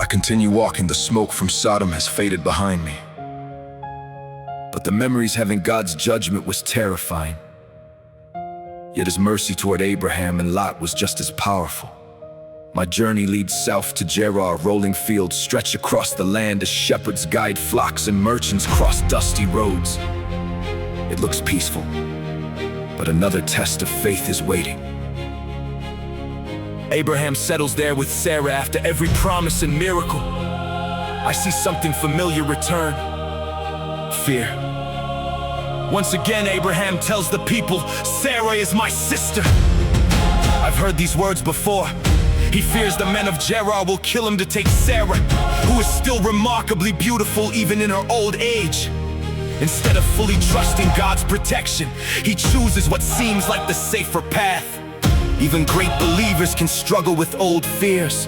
continue walking, the smoke from Sodom has faded behind me. But the memories having God's judgment was terrifying. Yet his mercy toward Abraham and Lot was just as powerful. My journey leads south to Gerar. Rolling fields stretch across the land as shepherds guide flocks and merchants cross dusty roads. It looks peaceful, but another test of faith is waiting. Abraham settles there with Sarah after every promise and miracle. I see something familiar return. Fear. Once again, Abraham tells the people, "Sarah is my sister." I've heard these words before. He fears the men of Gerar will kill him to take Sarah, who is still remarkably beautiful even in her old age. Instead of fully trusting God's protection, he chooses what seems like the safer path. Even great believers can struggle with old fears.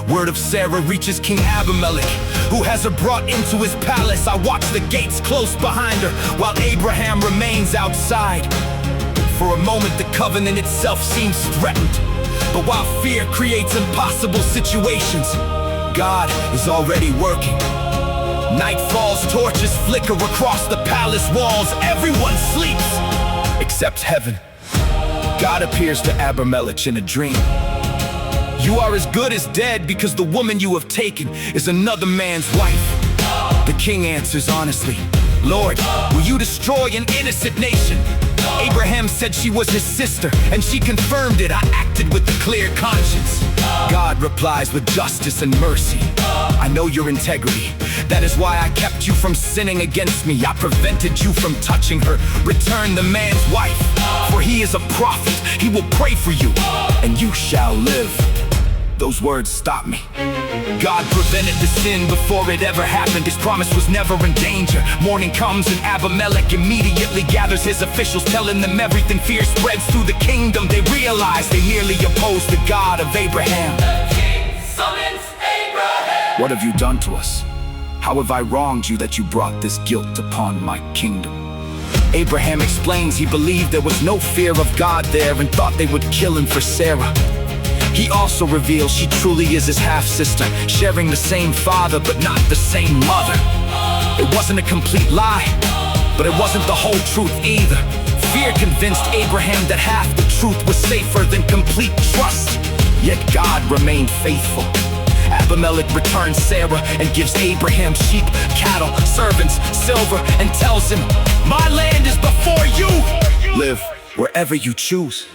Word of Sarah reaches King Abimelech, who has her brought into his palace. I watch the gates close behind her, while Abraham remains outside. For a moment, the covenant itself seems threatened. But while fear creates impossible situations, God is already working. Night falls, torches flicker across the palace walls. Everyone sleeps, except heaven. God appears to Abimelech in a dream. "You are as good as dead because the woman you have taken is another man's wife." The king answers honestly, "Lord, will you destroy an innocent nation?" Abraham said she was his sister, and she confirmed it. I acted with a clear conscience. God replies with justice and mercy. "I know your integrity. That is why I kept you from sinning against me. I prevented you from touching her. Return the man's wife, for he is a prophet. He will pray for you, and you shall live." Those words stopped me. God prevented the sin before it ever happened. His promise was never in danger. Morning comes and Abimelech immediately gathers his officials, telling them everything. Fear spreads through the kingdom. They realize they merely oppose the God of Abraham. The king summons Abraham. "What have you done to us? How have I wronged you that you brought this guilt upon my kingdom?" Abraham explains he believed there was no fear of God there and thought they would kill him for Sarah. He also reveals she truly is his half-sister, sharing the same father but not the same mother. It wasn't a complete lie, but it wasn't the whole truth either. Fear convinced Abraham that half the truth was safer than complete trust. Yet God remained faithful. Abimelech returns Sarah and gives Abraham sheep, cattle, servants, silver, and tells him, "My land is before you. Live wherever you choose."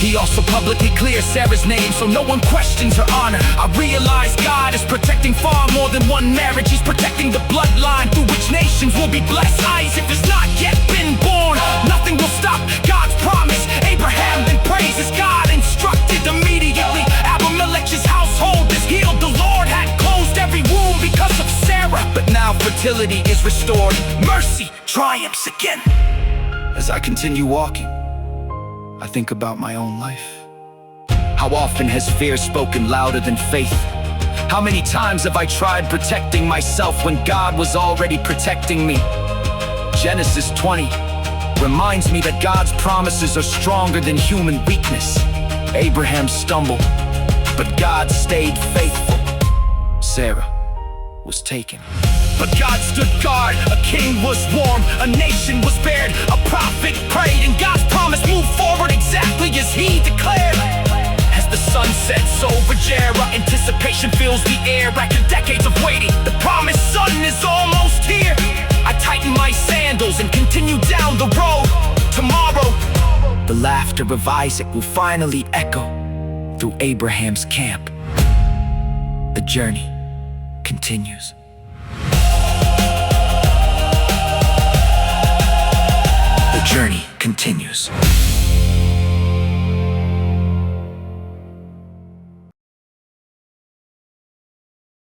He also publicly clears Sarah's name so no one questions her honor. I realize God is protecting far more than one marriage. He's protecting the bloodline through which nations will be blessed. Isaac has not yet been born. Nothing will stop God's promise. Abraham then praises God, instructed immediately. Abimelech's household is healed. The Lord had closed every womb because of Sarah. But now fertility is restored. Mercy triumphs again. As I continue walking, I think about my own life. How often has fear spoken louder than faith? How many times have I tried protecting myself when God was already protecting me? Genesis 20 reminds me that God's promises are stronger than human weakness. Abraham stumbled, but God stayed faithful. Sarah was taken, but God stood guard. A king was warm, a nation was spared, a prophet prayed, and God's promise moved forward exactly as he declared. As the sun sets over Gerar, anticipation fills the air. After decades of waiting, the promised son is almost here. I tighten my sandals and continue down the road. Tomorrow, the laughter of Isaac will finally echo through Abraham's camp. The journey continues. The journey continues.